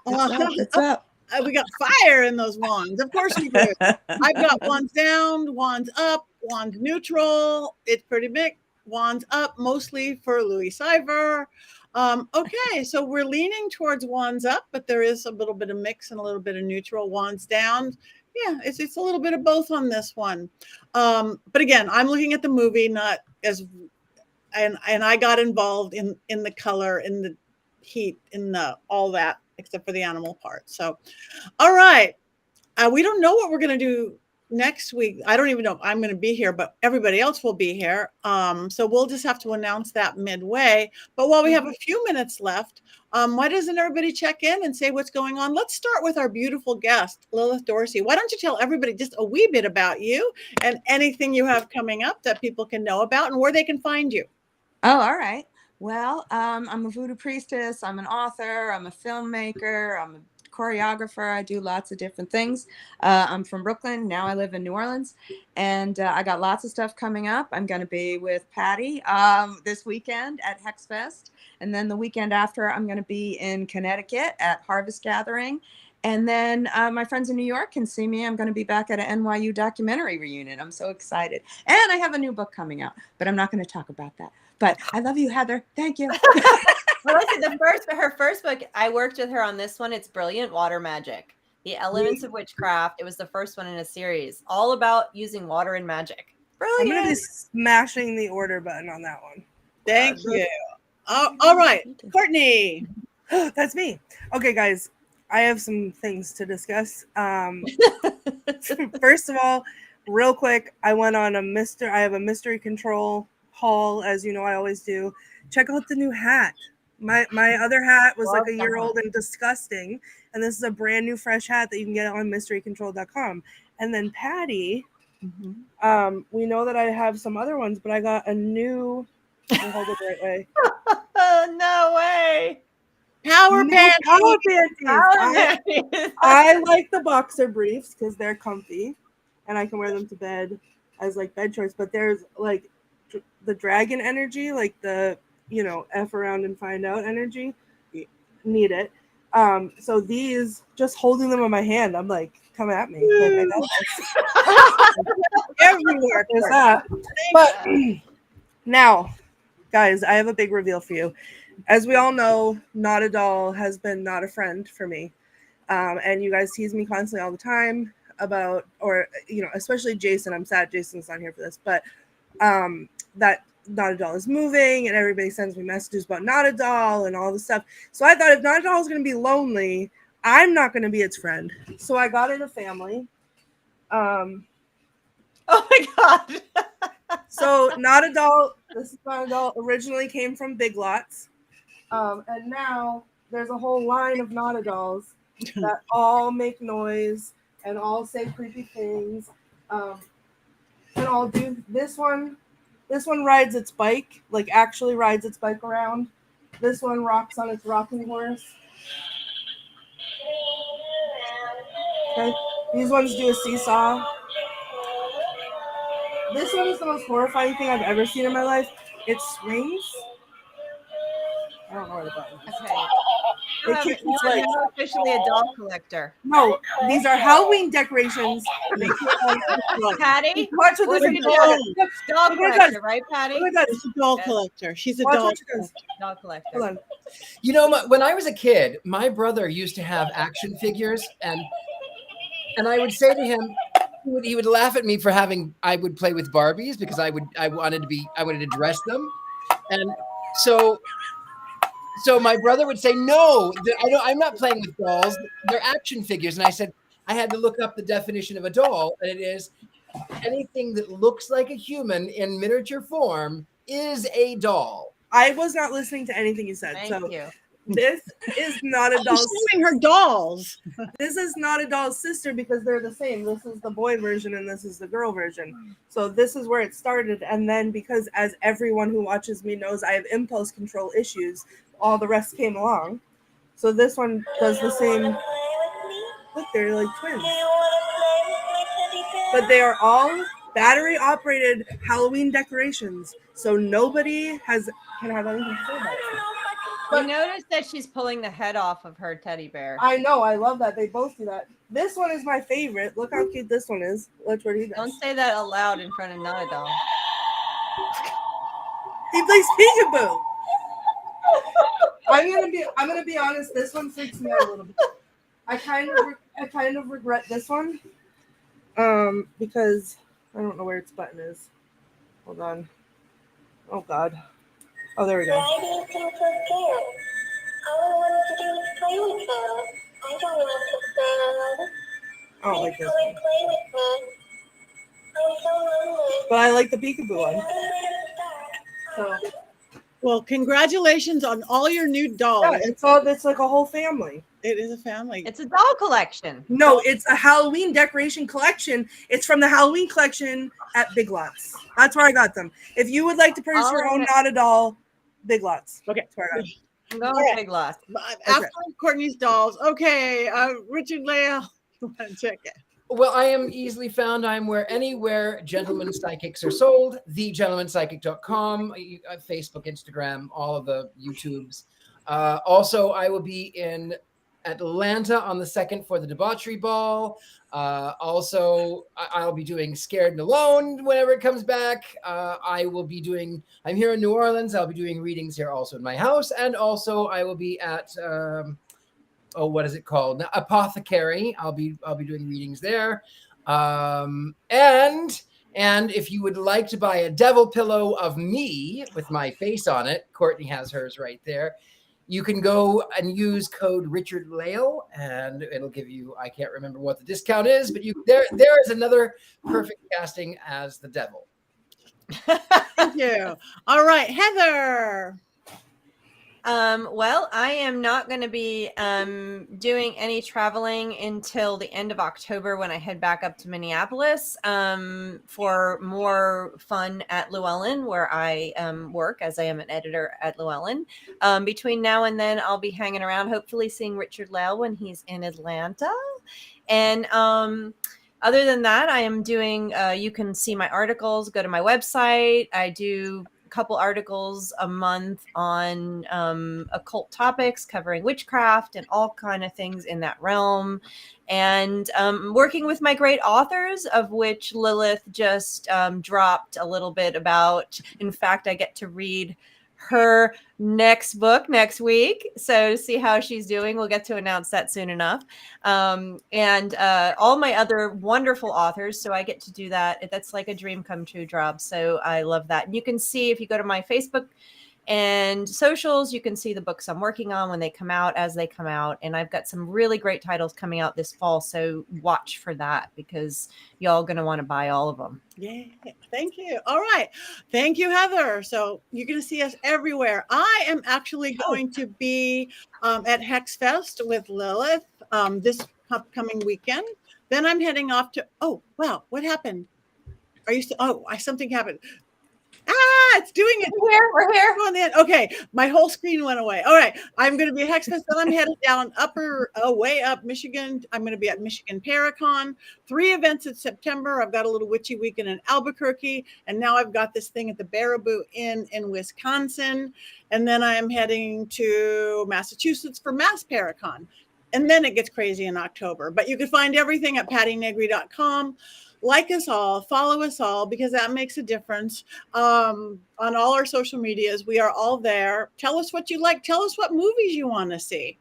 What's up? We got fire in those wands. Of course we do. I've got wands down, wands up, wands neutral. It's pretty big. Wands up, mostly for Louis Cyphre. Okay, so we're leaning towards wands up, but there is a little bit of mix and a little bit of neutral. Wands down. Yeah, it's a little bit of both on this one. But again, I'm looking at the movie, not as, and I got involved in the color, in the heat, in the all that, except for the animal part. So, all right, we don't know what we're gonna do next week. I don't even know if I'm going to be here, but everybody else will be here. So we'll just have to announce that midway. But while we have a few minutes left, why doesn't everybody check in and say what's going on? Let's start with our beautiful guest, Lilith Dorsey. Why don't you tell everybody just a wee bit about you and anything you have coming up that people can know about and where they can find you? Oh, all right. Well, I'm a voodoo priestess. I'm an author. I'm a filmmaker. I'm a choreographer. I do lots of different things. I'm from Brooklyn. Now I live in New Orleans, and I got lots of stuff coming up. I'm going to be with Patti this weekend at Hex Fest, and then the weekend after I'm going to be in Connecticut at Harvest Gathering, and then my friends in New York can see me. I'm going to be back at an NYU documentary reunion. I'm so excited, and I have a new book coming out, but I'm not going to talk about that. But I love you, Heather. Thank you. Well, listen, her first book, I worked with her on this one. It's brilliant. Water Magic, The Elements of Witchcraft. It was the first one in a series, all about using water and magic. Brilliant. I'm going to be smashing the order button on that one. Thank you. All right, Courtney. That's me. Okay, guys, I have some things to discuss. First of all, real quick, I went on I have a mystery control haul, as you know I always do. Check out the new hat. My other hat was like a year old and disgusting, and this is a brand new fresh hat that you can get on mysterycontrol.com. And then Patti, we know that I have some other ones, but I got a new. Hold it the right way. No way. Power panties. I like the boxer briefs because they're comfy, and I can wear them to bed as like bed shorts. But there's like the dragon energy, like the F around and find out energy. Need it. So these, just holding them in my hand, I'm like, come at me. Like, I everywhere. There's that. But now, guys, I have a big reveal for you. As we all know, Not a Doll has been not a friend for me. And you guys tease me constantly all the time about, or, especially Jason. I'm sad Jason's not here for this, but that Not a Doll is moving and everybody sends me messages about Not a Doll and all this stuff. So I thought if Not a Doll is going to be lonely, I'm not going to be its friend. So I got it a family. Oh my God. So Not a Doll, this is Not a Doll, originally came from Big Lots. And now there's a whole line of Not a Dolls that all make noise and all say creepy things. And I'll do this one. This one rides its bike, like actually rides its bike around. This one rocks on its rocking horse. Okay. These ones do a seesaw. This one is the most horrifying thing I've ever seen in my life. It swings. I don't know where the button is. Okay. You're officially a doll collector. No, these are Halloween decorations. Patti? Watch what this is. Doll collector, right, Patti? Oh my God, She's a doll collector. She's a Watch doll what she does. collector. Doll collector. Hold on. You know, when I was a kid, my brother used to have action figures, and I would say to him, he would laugh at me for I would play with Barbies because I wanted to dress them, and so my brother would say, no, I'm not playing with dolls. They're action figures. And I said, I had to look up the definition of a doll, and it is anything that looks like a human in miniature form is a doll. I was not listening to anything you said. Thank you. This is not a doll's. She's showing her dolls. This is not a doll's sister because they're the same. This is the boy version and this is the girl version. So this is where it started. And then because as everyone who watches me knows, I have impulse control issues, all the rest came along. So this one does the same. Look, they're like twins. But they are all battery operated Halloween decorations. So nobody can have anything to say about it. You notice that she's pulling the head off of her teddy bear. I know. I love that. They both do that. This one is my favorite. Look how cute this one is. Watch what he does. Don't say that aloud in front of Not a Doll. He plays peekaboo. I'm gonna be honest. This one freaks me out a little bit. I kind of regret this one, because I don't know where its button is. Hold on. Oh God. Oh, there we go. Why do you feel so scared? All I wanted to do was play with you. I don't want to I don't like this play one. with me. I'm so lonely. But I like the peekaboo one. So Well, congratulations on all your new dolls. yeah, it's like a whole family. It is a family. It's a doll collection. No, it's a Halloween decoration collection. It's from the Halloween collection at Big Lots. That's where I got them. If you would like to purchase your own Not a Doll, Big Lots. Okay. That's where I got them. I'm going with Big Lots. After Courtney's dolls. Okay, Richard-Lael, you want to check it? Well, I am easily found. I'm anywhere gentlemen psychics are sold. TheGentlemanPsychic.com, Facebook, Instagram, all of the YouTubes. Also, I will be in Atlanta on the 2nd for the Debauchery Ball. Also, I'll be doing Scared and Alone whenever it comes back. I'm here in New Orleans. I'll be doing readings here also in my house. And also I will be at, what is it called? Apothecary. I'll be doing readings there. And if you would like to buy a devil pillow of me with my face on it, Courtney has hers right there. You can go and use code Richard-Lael, and it'll give you, I can't remember what the discount is, but there is another perfect casting as the devil. Thank you. All right, Heather. Well, I am not going to be doing any traveling until the end of October when I head back up to Minneapolis for more fun at Llewellyn, where I work as I am an editor at Llewellyn. Between now and then, I'll be hanging around, hopefully seeing Richard-Lael when he's in Atlanta. And other than that, I am doing, you can see my articles, go to my website. I do couple articles a month on occult topics covering witchcraft and all kind of things in that realm, and working with my great authors, of which Lilith just dropped a little bit about. In fact, I get to read her next book next week, so to see how she's doing, we'll get to announce that soon enough. And all my other wonderful authors, so I get to do that. That's like a dream come true job, so I love that. And you can see, if you go to my Facebook and socials, you can see the books I'm working on when they come out, as they come out. And I've got some really great titles coming out this fall, so watch for that, because y'all going to want to buy all of them. Yeah, thank you. All right. Thank you, Heather. So you're going to see us everywhere. I am actually going to be at Hex Fest with Lilith this upcoming weekend. Then I'm heading off to, oh, wow, what happened? Are you still, something happened. It's doing it. We're here. Okay, my whole screen went away. All right, I'm going to be at Hex Fest. Then I'm headed down way up Michigan. I'm going to be at Michigan Paracon. 3 events in September. I've got a little witchy weekend in Albuquerque, and now I've got this thing at the Baraboo Inn in Wisconsin. And then I am heading to Massachusetts for Mass Paracon. And then it gets crazy in October. But you can find everything at pattinegri.com. Like us all, follow us all, because that makes a difference. On all our social medias, we are all there. Tell us what you like. Tell us what movies you want to see.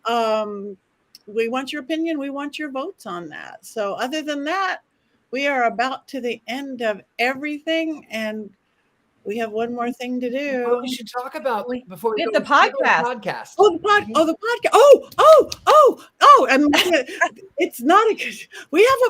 We want your opinion. We want your votes on that. So other than that, we are about to the end of everything. And we have one more thing to do. Oh, we should talk about before we have go, the podcast. podcast. Oh, the podcast. And it's not a good.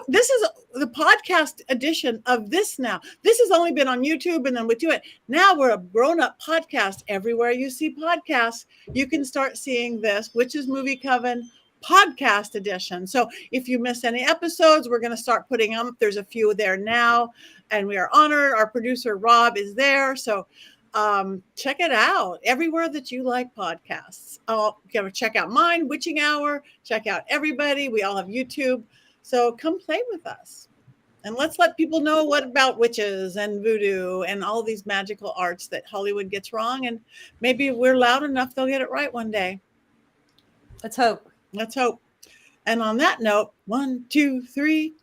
This is the podcast edition of this now. This has only been on YouTube, and then we do it. Now we're a grown-up podcast. Everywhere you see podcasts, you can start seeing this, which is Movie Coven podcast edition. So if you miss any episodes, we're going to start putting them. There's a few there now, and we are honored. Our producer Rob is there. So check it out everywhere that you like podcasts. Check out mine, Witching Hour. Check out everybody. We all have YouTube. So come play with us. And let's let people know what about witches and voodoo and all these magical arts that Hollywood gets wrong. And maybe if we're loud enough, they'll get it right one day. Let's hope. Let's hope. And on that note, 1, 2, 3.